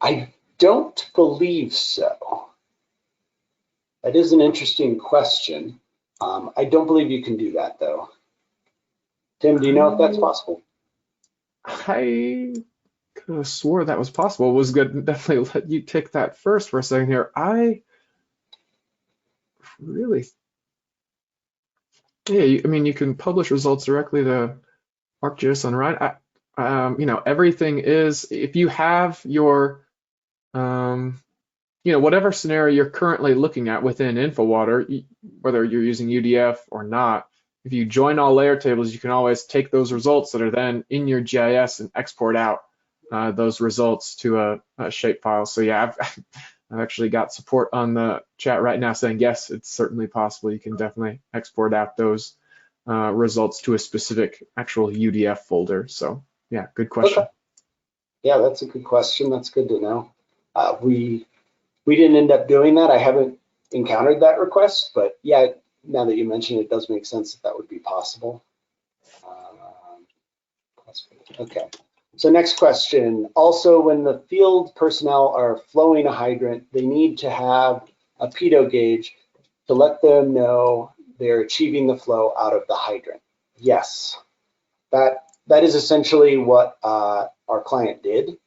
I don't believe so. That is an interesting question. I don't believe you can do that, though. Tim, do you know if that's possible? I could have swore that was possible. It was good to definitely let you take that first for a second here. I really, yeah, I mean, you can publish results directly to ArcGIS on Rhino. Everything is, if you have your, whatever scenario you're currently looking at within InfoWater, whether you're using UDF or not, if you join all layer tables, you can always take those results that are then in your GIS and export out those results to a shapefile. So yeah, I've actually got support on the chat right now saying, yes, it's certainly possible. You can definitely export out those results to a specific actual UDF folder. So yeah, good question. Okay. Yeah, that's a good question. That's good to know. We didn't end up doing that. I haven't encountered that request, but yeah, now that you mention it, it does make sense that that would be possible. Okay. So next question. Also, when the field personnel are flowing a hydrant, they need to have a pitot gauge to let them know they're achieving the flow out of the hydrant. Yes, that is essentially what our client did.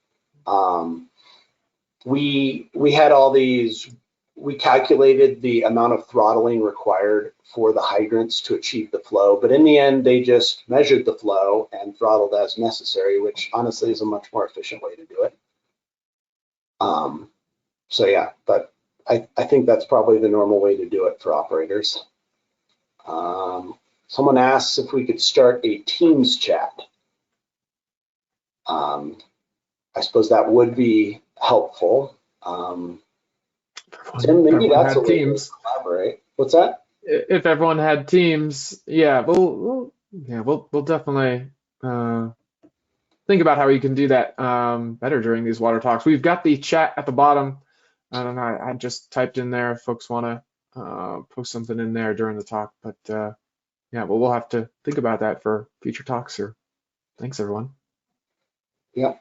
We had all these. We calculated the amount of throttling required for the hydrants to achieve the flow, but in the end, they just measured the flow and throttled as necessary, which honestly is a much more efficient way to do it. So yeah, but I think that's probably the normal way to do it for operators. Someone asks if we could start a Teams chat. I suppose that would be helpful. Tim, maybe that's a way to collaborate. What's that? If everyone had Teams, yeah, we'll definitely think about how we can do that better during these water talks. We've got the chat at the bottom. I don't know. I just typed in there if folks want to post something in there during the talk, but yeah, well, we'll have to think about that for future talks here. Thanks, everyone. Yep.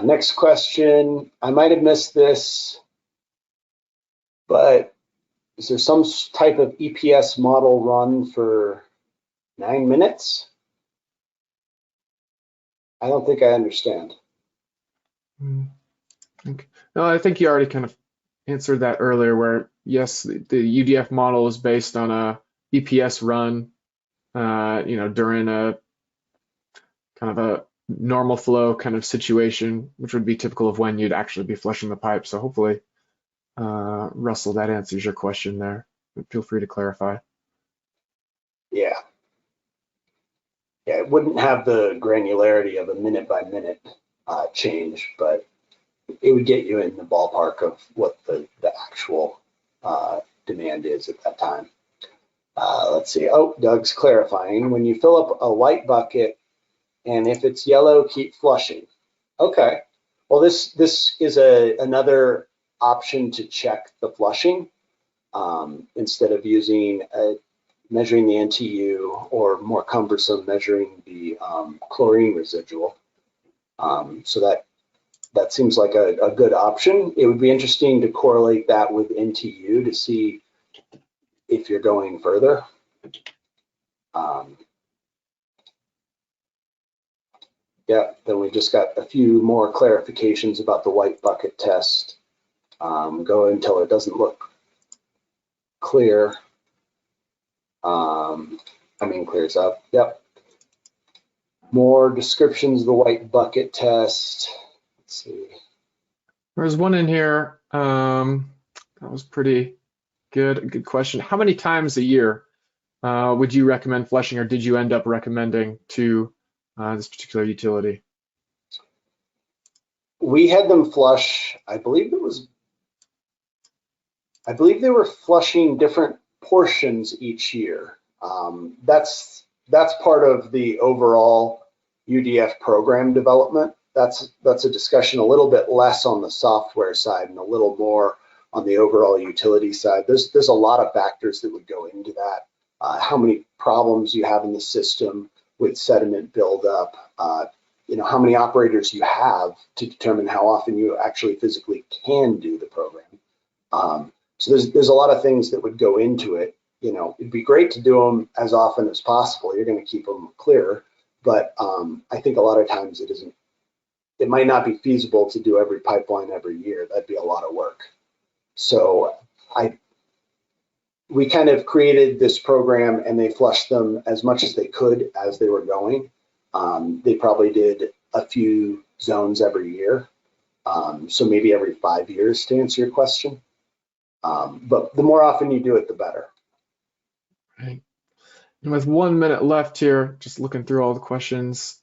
Next question. I might have missed this, but is there some type of EPS model run for 9 minutes? I don't think I understand. Okay. No, I think you already kind of answered that earlier, where yes, the UDF model is based on a EPS run, during a kind of a normal flow kind of situation, which would be typical of when you'd actually be flushing the pipe. So hopefully, Russell, that answers your question there. But feel free to clarify. Yeah. Yeah, it wouldn't have the granularity of a minute by minute change, but it would get you in the ballpark of what the actual demand is at that time. Let's see. Oh, Doug's clarifying. When you fill up a white bucket and if it's yellow, keep flushing. Okay. Well, this is another option to check the flushing instead of using measuring the NTU, or more cumbersome, measuring the chlorine residual. So that seems like a good option. It would be interesting to correlate that with NTU to see if you're going further. Yeah, then we just got a few more clarifications about the white bucket test. Go until it doesn't look clear. Clears up. Yep. More descriptions of the white bucket test. Let's see. There's one in here. That was pretty good. A good question. How many times a year would you recommend flushing, or did you end up recommending to this particular utility? We had them flush. I believe they were flushing different portions each year. That's part of the overall UDF program development. That's a discussion a little bit less on the software side and a little more on the overall utility side. There's a lot of factors that would go into that. How many problems you have in the system with sediment buildup, how many operators you have to determine how often you actually physically can do the program. So there's a lot of things that would go into it. It'd be great to do them as often as possible. You're going to keep them clear, but I think a lot of times it might not be feasible to do every pipeline every year. That'd be a lot of work. So we kind of created this program, and they flushed them as much as they could as they were going. They probably did a few zones every year. So maybe every 5 years, to answer your question. But the more often you do it, the better. Right. And with 1 minute left here, just looking through all the questions,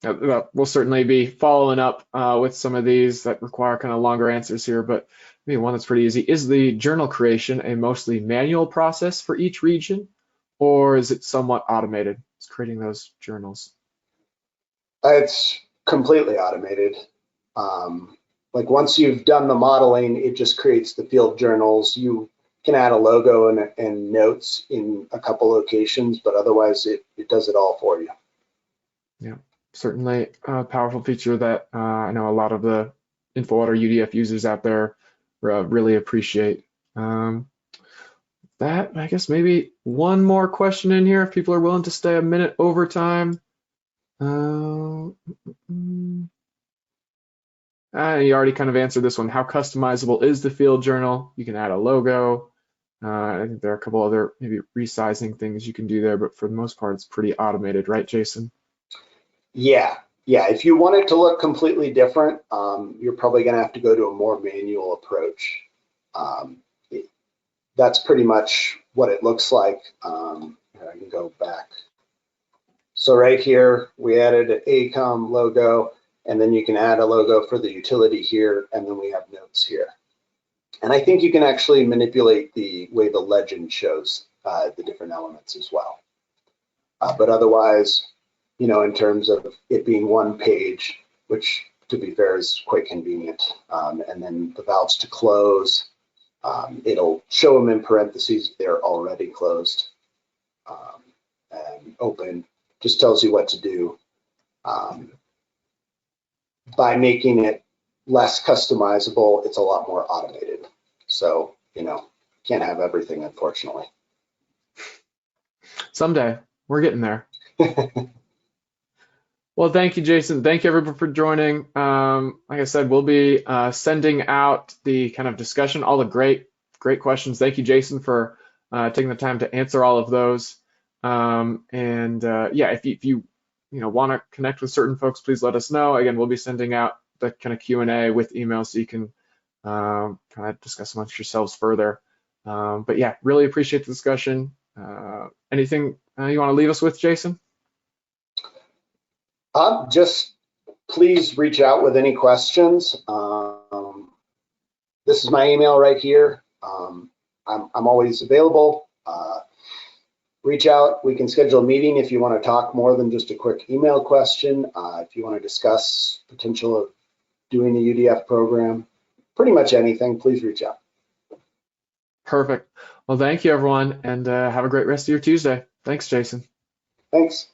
we'll certainly be following up with some of these that require kind of longer answers here, but maybe one that's pretty easy. Is the journal creation a mostly manual process for each region, or is it somewhat automated? It's creating those journals. It's completely automated. Like once you've done the modeling, it just creates the field journals. You can add a logo and notes in a couple locations, but otherwise it does it all for you. Yeah, certainly a powerful feature that I know a lot of the InfoWater UDF users out there really appreciate. That, I guess maybe one more question in here if people are willing to stay a minute over time. You already kind of answered this one. How customizable is the field journal? You can add a logo. I think there are a couple other maybe resizing things you can do there, but for the most part, it's pretty automated, right, Jason? Yeah. If you want it to look completely different, you're probably going to have to go to a more manual approach. That's pretty much what it looks like. Here, I can go back. So right here, we added an AECOM logo, and then you can add a logo for the utility here, and then we have notes here. And I think you can actually manipulate the way the legend shows the different elements as well. But otherwise, you know, in terms of it being one page, which to be fair is quite convenient, and then the valves to close, it'll show them in parentheses they're already closed, and open just tells you what to do. By making it less customizable, it's a lot more automated. So, you know, can't have everything, unfortunately. Someday, we're getting there. Well, thank you, Jason. Thank you, everyone, for joining. Like I said, we'll be sending out the kind of discussion, all the great questions. Thank you, Jason, for taking the time to answer all of those. Yeah, if you want to connect with certain folks, please let us know. Again, we'll be sending out the kind of Q&A with email so you can kind of discuss amongst yourselves further. But yeah, really appreciate the discussion. Anything you want to leave us with, Jason? Just please reach out with any questions. This is my email right here. I'm always available. Reach out. We can schedule a meeting if you want to talk more than just a quick email question. If you want to discuss potential of doing the UDF program, pretty much anything, please reach out. Perfect. Well, thank you, everyone, and have a great rest of your Tuesday. Thanks, Jason. Thanks.